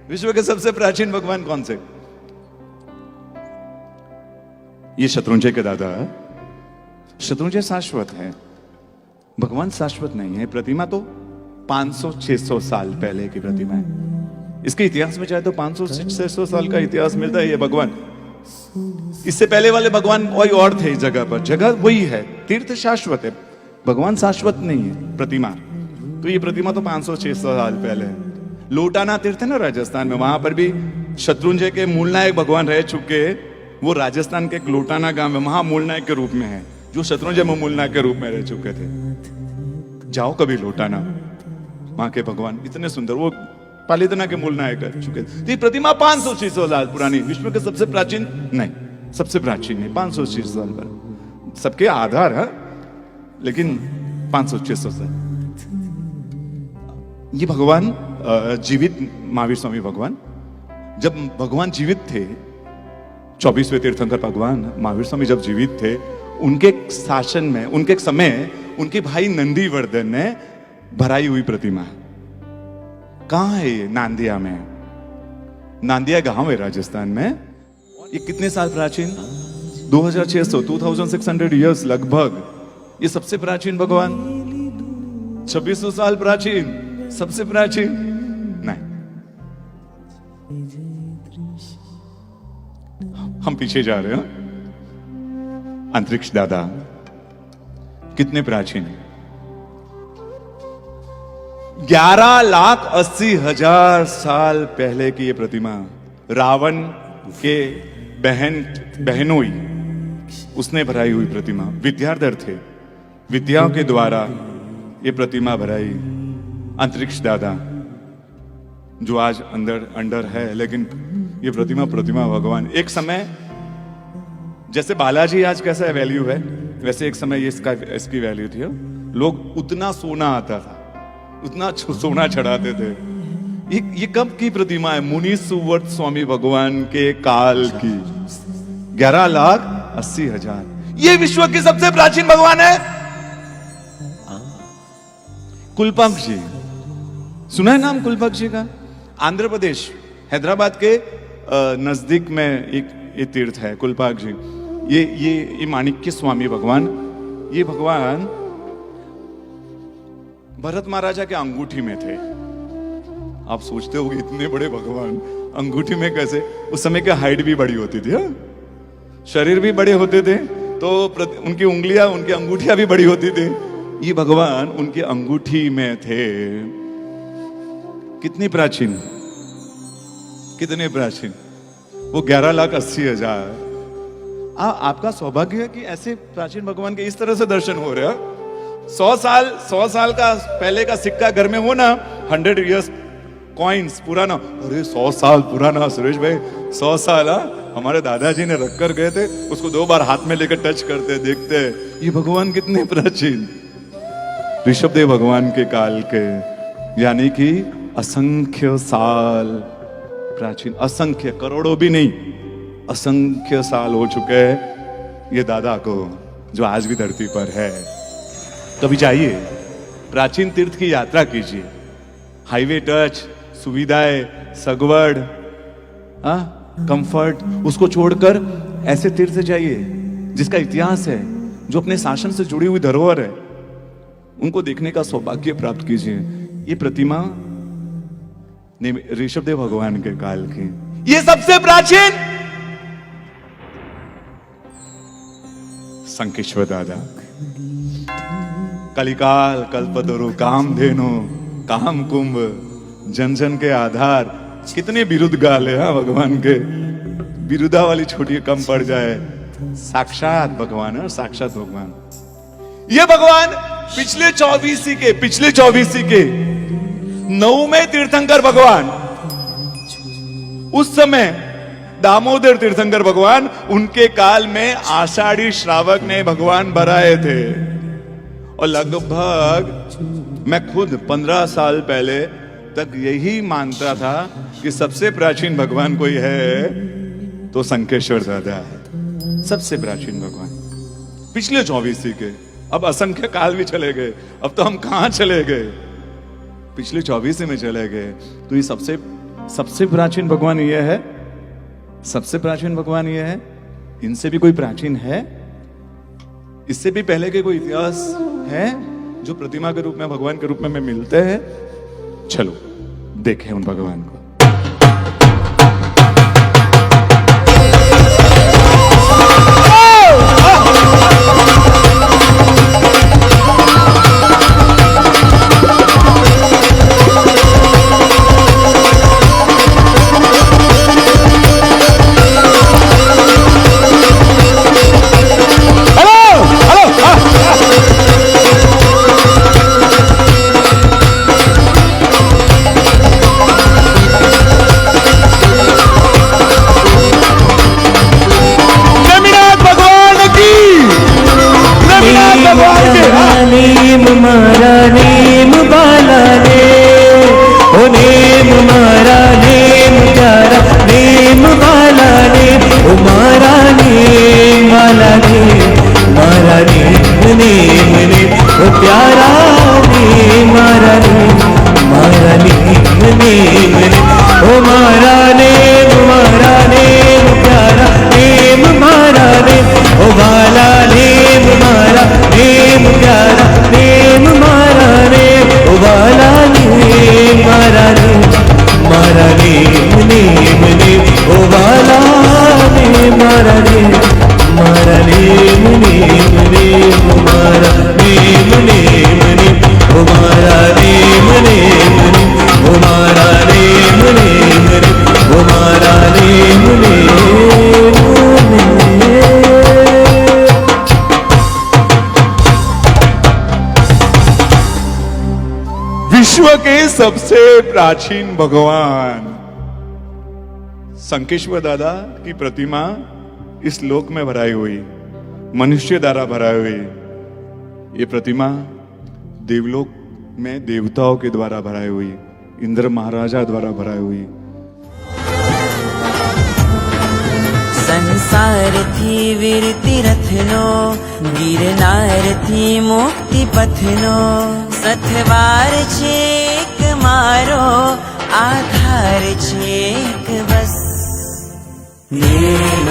विश्व के सबसे प्राचीन भगवान कौन से? ये शत्रुंजय के दादा। शत्रुंजय शाश्वत है, भगवान शाश्वत नहीं है। प्रतिमा तो 500-600 साल पहले की प्रतिमा है। इसके इतिहास में चाहे तो 500-600 साल का इतिहास मिलता है। ये भगवान, इससे पहले वाले भगवान कोई और थे इस जगह पर। जगह वही है, तीर्थ शाश्वत है, भगवान शाश्वत नहीं है प्रतिमा। तो ये प्रतिमा तो 500-600 साल पहले है। लोटाना तीर्थ है ना राजस्थान में, वहां पर भी शत्रुंजय के मूलनायक भगवान रह चुके। वो राजस्थान के एक लोटाना गांव में वहां मूलनायक के रूप में है, जो शत्रुंजय में मूलनायक के रूप में रह चुके थे। जाओ कभी लोटाना, वहां के भगवान इतने सुंदर, वो पालितना के मूलनायक रह चुके थे। तो ये प्रतिमा 500-600 साल पुरानी, विश्व के सबसे प्राचीन नहीं, सबसे प्राचीन नहीं, 500-600 साल पर। सबके आधार है, लेकिन 500-600 साल। ये भगवान जीवित, महावीर स्वामी भगवान, जब भगवान जीवित थे, 24वें तीर्थंकर भगवान महावीर स्वामी जब जीवित थे, उनके शासन में, उनके समय, उनके भाई नंदीवर्धन ने भराई हुई प्रतिमा है। कहां है ये? नांदिया में। नांदिया गांव है राजस्थान में। ये कितने साल प्राचीन? 2600 ईयर्स लगभग। ये सबसे प्राचीन भगवान। 2600 साल प्राचीन, सबसे प्राचीन नहीं। हम पीछे जा रहे हैं। अंतरिक्ष दादा कितने प्राचीन है? 11,80,000 साल पहले की ये प्रतिमा। रावण के बहनोई उसने भराई हुई प्रतिमा। विद्याधर थे, विद्याओं के द्वारा ये प्रतिमा भराई। अंतरिक्ष दादा जो आज अंडर है, लेकिन ये प्रतिमा भगवान। एक समय जैसे बालाजी आज कैसा वैल्यू है, वैसे एक समय इसकी वैल्यू थी। लोग उतना सोना आता था, उतना सोना चढ़ाते थे। ये कब की प्रतिमा है? मुनि सुवर्त स्वामी भगवान के काल की। 11,80,000। ये विश्व की सबसे प्राचीन भगवान है। कुलपाक्ष जी, सुना है नाम कुलपाक्ष जी का? आंध्र प्रदेश, हैदराबाद के नजदीक में एक तीर्थ है कुलपाक्ष जी। ये माणिक्य स्वामी भगवान, ये भगवान भरत महाराजा के अंगूठी में थे। आप सोचते हो इतने बड़े भगवान अंगूठी में कैसे? उस समय की हाइट भी बड़ी होती थी, शरीर भी बड़े होते थे, तो उनकी उंगलियां, उनकी अंगूठियां भी बड़ी होती थी। ये भगवान उनकी अंगूठी में थे। कितनी प्राचीन, कितने प्राचीन। वो 11,80,000। आपका सौभाग्य है कि ऐसे प्राचीन भगवान के इस तरह से दर्शन हो रहे हैं। 100 साल का पहले का सिक्का घर में हो ना, 100 इयर्स कॉइन्स पुराना। अरे 100 साल पुराना सुरेश भाई, 100 साल। हमारे दादाजी ने रख कर गए थे, उसको 2 बार हाथ में लेकर टच करते देखते। ये भगवान कितने प्राचीन, ऋषभदेव भगवान के काल के, यानी कि असंख्य साल प्राचीन। असंख्य, करोड़ों भी नहीं, असंख्य साल हो चुके हैं ये दादा को, जो आज भी धरती पर है। कभी जाइए, प्राचीन तीर्थ की यात्रा कीजिए। हाईवे टच, सुविधाएं, सगवड़, कंफर्ट, उसको छोड़कर ऐसे तीर्थ से जाइए जिसका इतिहास है, जो अपने शासन से जुड़ी हुई धरोहर है, उनको देखने का सौभाग्य प्राप्त कीजिए। ये प्रतिमा ऋषभदेव भगवान के काल की, ये सबसे प्राचीन। संकेश्वर दादा, कलिकाल कल्पतरु, कामधेनु, काम कुंभ, जन जन के आधार। कितने बिरुद गाल है भगवान के, बिरुदा वाली छोटी कम पड़ जाए। साक्षात भगवान है, साक्षात भगवान। ये भगवान पिछले 24 के 9वें तीर्थंकर भगवान, उस समय दामोदर तीर्थंकर भगवान, उनके काल में आषाढ़ी श्रावक ने भगवान भराए थे। और लगभग मैं खुद 15 साल पहले तक यही मानता था कि सबसे प्राचीन भगवान कोई है तो संकेश्वर दादा है, सबसे प्राचीन भगवान पिछले 24 के। अब असंख्य काल भी चले गए, अब तो हम कहां चले गए, पिछले 24 में चले गए। तो ये सबसे सबसे प्राचीन भगवान ये है, सबसे प्राचीन भगवान ये है। इनसे भी कोई प्राचीन है? इससे भी पहले के कोई इतिहास है जो प्रतिमा के रूप में, भगवान के रूप में मिलते हैं? चलो देखें उन भगवान को। नेम मारा नेम बाला ने, ओ नेम मारा नेम प्यारा नेम बाला ने, ओ मारा नेम बाला ने, मारा नेम नेम ने, ओ प्यारा नेम मारा नेम, मारा नेम नेम ने, ओ मारा नेम प्यारा नेम मारा नेम, ओ बाला नेम मारा नेम प्यारा नेम मारा नेम, ओ बाला नेम मारा नेम, मारा नेम नेम नेम, ओ बाला नेम मारा नेम, मारा नेम नेम नेम, मारा नेम नेम नेम, ओ मारा नेम नेम नेम, ओ मारा नेम नेम नेम, ओ मारा नेम नेम नेम। विश्व के सबसे प्राचीन भगवान संकेश्वर दादा की प्रतिमा इस लोक में भराई हुई, मनुष्य द्वारा भराई हुई। ये प्रतिमा देवलोक में देवताओं के द्वारा भराई हुई, इंद्र महाराजा द्वारा भराई हुई। संसार थी वीर तीरथनो, गिरनार थी मुक्ति पथनो, सथवार छेक मारो आधार छेक बस। नेम